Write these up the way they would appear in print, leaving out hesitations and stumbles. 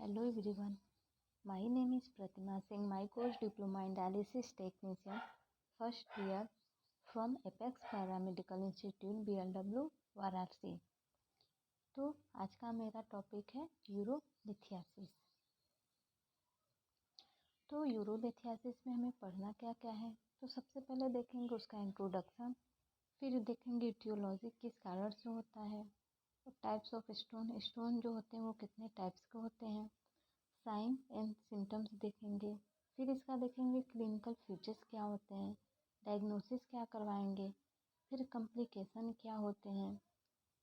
Hello everyone, my name is Pratima Singh, my course Diploma in Dialysis Technician, first year from Apex Paramedical Institute BLW Varanasi. तो आज का मेरा topic है urolithiasis. तो urolithiasis में हमें पढ़ना क्या क्या है, तो सबसे पहले देखेंगे उसका इंट्रोडक्शन, फिर देखेंगे इटियोलॉजी किस कारण से होता है, टाइप्स ऑफ स्टोन जो होते हैं वो कितने टाइप्स के होते हैं, साइन एंड सिम्टम्स देखेंगे, फिर इसका देखेंगे क्लिनिकल फीचर्स क्या होते हैं, डायग्नोसिस क्या करवाएंगे, फिर कॉम्प्लिकेशन क्या होते हैं,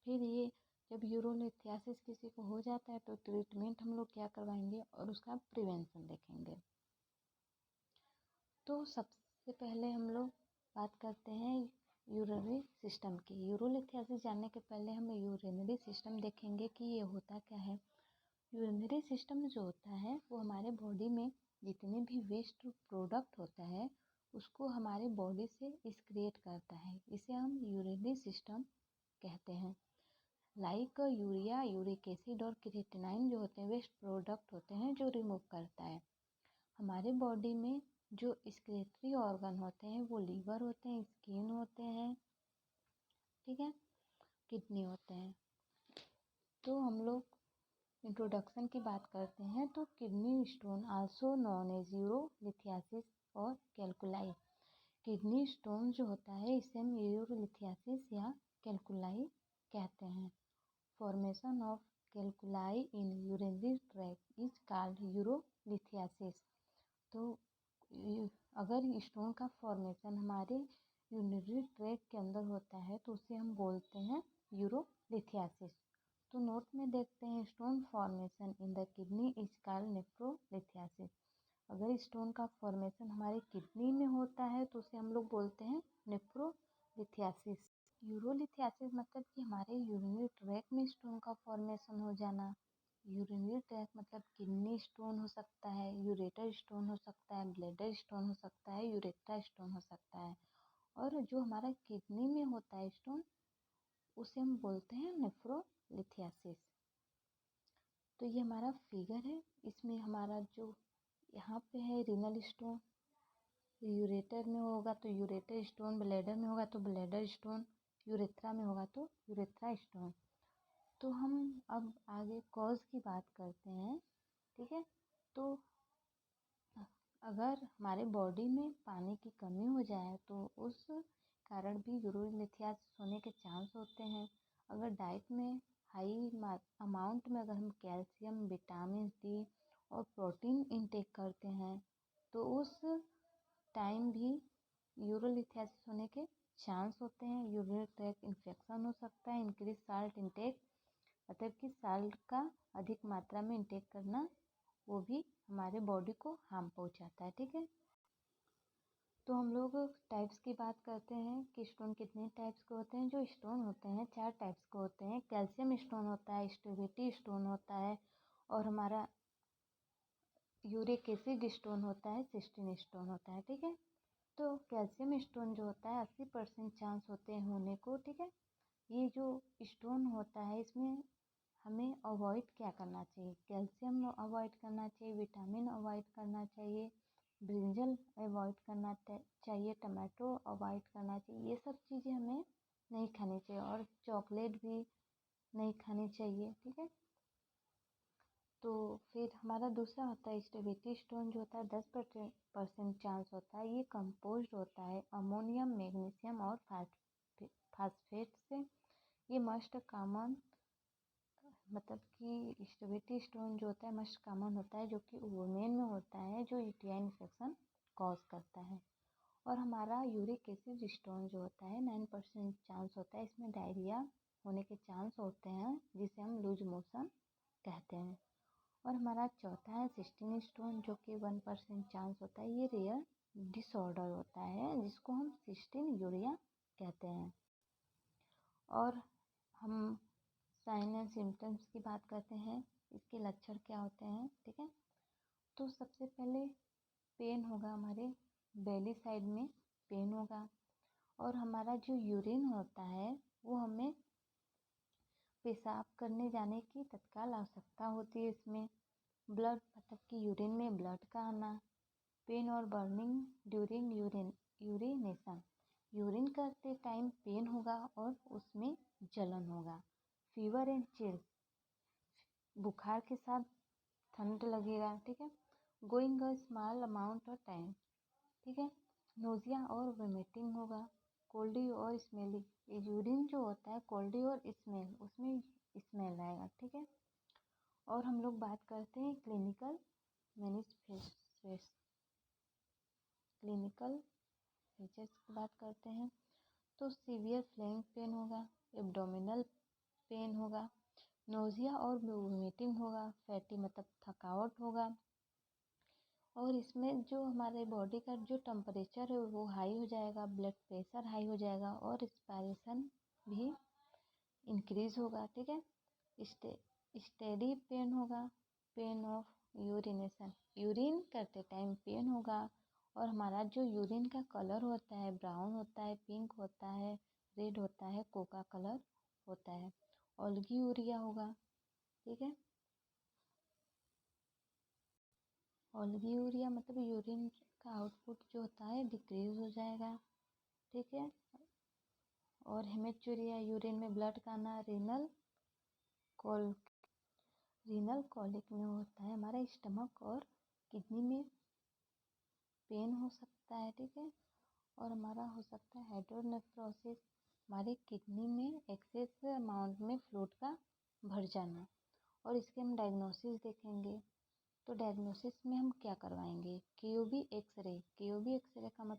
फिर ये जब यूरोलिथियासिस किसी को हो जाता है तो ट्रीटमेंट हम लोग क्या करवाएंगे और उसका प्रिवेंशन देखेंगे। तो सबसे पहले हम लोग बात करते हैं यूरिनरी सिस्टम की। यूरोलिथियासिस जानने के पहले हम यूरिनरी सिस्टम देखेंगे कि ये होता क्या है। यूरिनरी सिस्टम जो होता है वो हमारे बॉडी में जितने भी वेस्ट प्रोडक्ट होता है उसको हमारे बॉडी से एक्सक्रीट करता है, इसे हम यूरिनरी सिस्टम कहते हैं। लाइक यूरिया, यूरिक एसिड और क्रिएटिनाइन जो होते हैं वेस्ट प्रोडक्ट होते हैं जो रिमूव करता है। हमारे बॉडी में जो एक्सक्रीटरी ऑर्गन होते हैं वो लीवर होते हैं, स्किन होते हैं, ठीक है, किडनी होते हैं। तो हम लोग इंट्रोडक्शन की बात करते हैं तो kidney stone also known as urolithiasis और कैलकुलाई। किडनी स्टोन जो होता है इसे हम यूरोलिथियासिस या कैलकुलाई कहते हैं। Formation of calculi in urinary tract is called urolithiasis. तो अगर स्टोन का फॉर्मेशन हमारे यूरिनरी ट्रैक्ट के अंदर होता है तो उसे हम बोलते हैं यूरोलिथियासिस। तो नोट में देखते हैं stone formation in the kidney is called nephrolithiasis. अगर स्टोन का फॉर्मेशन हमारे किडनी में होता है तो उसे हम लोग बोलते हैं नेफ्रोलिथियासिस। यूरोलिथियासिस मतलब कि हमारे यूरिनरी ट्रैक्ट में स्टोन का फॉर्मेशन हो जाना। यूरिनरी ट्रैक्ट मतलब किडनी स्टोन हो सकता है, यूरेटर स्टोन हो सकता है, ब्लैडर स्टोन हो सकता है, यूरेथ्रा स्टोन हो सकता है। और जो हमारा किडनी में होता है स्टोन उसे हम बोलते हैं नेफ्रोलिथियासिस। तो ये हमारा फिगर है, इसमें हमारा जो यहाँ पे है रीनल स्टोन, यूरेटर में होगा तो यूरेटर स्टोन, ब्लैडर में होगा तो ब्लैडर स्टोन, यूरेथ्रा में होगा तो यूरेथ्रा स्टोन। तो हम अब आगे कॉज की बात करते हैं, ठीक है। तो अगर हमारे बॉडी में पानी की कमी हो जाए तो उस कारण भी यूरोलिथियासिस होने के चांस होते हैं। अगर डाइट में हाई अमाउंट में अगर हम कैल्शियम, विटामिन डी और प्रोटीन इनटेक करते हैं तो उस टाइम भी यूरोलिथियासिस होने के चांस होते हैं। यूरिनरी ट्रैक्ट इन्फेक्शन हो सकता है। इंक्रीज साल्ट इनटेक मतलब कि साल्ट का अधिक मात्रा में इंटेक करना वो भी हमारे बॉडी को हार्म पहुंचाता है, ठीक है। तो हम लोग टाइप्स की बात करते हैं कि स्टोन कितने टाइप्स के होते हैं। जो स्टोन होते हैं 4 टाइप्स के होते हैं। कैल्शियम स्टोन होता है, स्टेबिलिटी स्टोन होता है और हमारा यूरिक एसिड स्टोन होता है, सिस्टीन स्टोन होता है, ठीक है। तो कैल्शियम स्टोन जो होता है 80% चांस होते हैं होने को, ठीक है। ये जो स्टोन होता है इसमें हमें अवॉइड क्या करना चाहिए, कैल्शियम अवॉइड करना चाहिए, विटामिन अवॉइड करना चाहिए, ब्रिंजल अवॉइड करना चाहिए, टमाटो अवॉइड करना चाहिए। ये सब चीज़ें हमें नहीं खानी चाहिए और चॉकलेट भी नहीं खानी चाहिए, ठीक है। तो फिर हमारा दूसरा होता है स्टेबिलिटी स्टोन जो होता है 10% चांस होता है। ये कंपोज्ड होता है अमोनियम, मैग्नीशियम और फास्फेट से। ये मस्ट कॉमन मतलब कि स्टेबिलिटी स्टोन जो होता है मस्ट कॉमन होता है जो कि वुमेन में होता है, जो यूटीआई इन्फेक्शन कॉज करता है। और हमारा यूरिक एसिड स्टोन जो होता है 9% चांस होता है, इसमें डायरिया होने के चांस होते हैं जिसे हम लूज मोशन कहते हैं। और हमारा चौथा है सिस्टीन स्टोन जो कि 1% चांस होता है। ये रेयर डिसऑर्डर होता है जिसको हम सिस्टीन यूरिया कहते हैं। और हम साइन एंड सिम्टम्स की बात करते हैं, इसके लक्षण क्या होते हैं, ठीक है। तो सबसे पहले पेन होगा, हमारे बेली साइड में पेन होगा और हमारा जो यूरिन होता है वो हमें पेशाब करने जाने की तत्काल आवश्यकता होती है इसमें। ब्लड मतलब कि यूरिन में ब्लड का आना। पेन और बर्निंग ड्यूरिंग यूरिनेशन, यूरिन करते टाइम पेन होगा और उसमें जलन होगा। फीवर एंड चिल्स, बुखार के साथ ठंड लगेगा, ठीक है। Going a small amount of time, ठीक है। नोजिया और वोमिटिंग होगा। कोल्डी और स्मेली, यूरिन जो होता है कोल्डी और स्मेल, उसमें स्मेल आएगा, ठीक है। और हम लोग बात करते हैं क्लिनिकल मैनिफेस्टेशन, क्लिनिकल फीचर्स की बात करते हैं तो सीवियर फ्लैंक पेन होगा, एब्डोमिनल पेन होगा, नोजिया और वोमिटिंग होगा, फैटी मतलब थकावट होगा। और इसमें जो हमारे बॉडी का जो टेम्परेचर है वो हाई हो जाएगा, ब्लड प्रेशर हाई हो जाएगा और रिस्पायरेशन भी इंक्रीज होगा, ठीक है। स्टेडी पेन होगा, पेन ऑफ यूरिनेशन, यूरिन करते टाइम पेन होगा। और हमारा जो यूरिन का कलर होता है ब्राउन होता है, पिंक होता है, रेड होता है, कोका कलर होता है। ओल्गीयूरिया होगा, ठीक है। ओल्गीयूरिया मतलब यूरिन का आउटपुट जो होता है डिक्रीज हो जाएगा, ठीक है। और हेमेचूरिया, यूरिन में ब्लड का आना। रीनल कॉलिक में होता है हमारा स्टमक और किडनी में पेन हो सकता है, ठीक है। और हमारा हो सकता है हाइड्रोनेफ्रोसिस, हमारे किडनी में एक्सेस अमाउंट में फ्लूइड का भर जाना। और इसके हम डायग्नोसिस देखेंगे तो डायग्नोसिस में हम क्या करवाएंगे, क्यूबी एक्सरे। क्यूबी एक्सरे का मतलब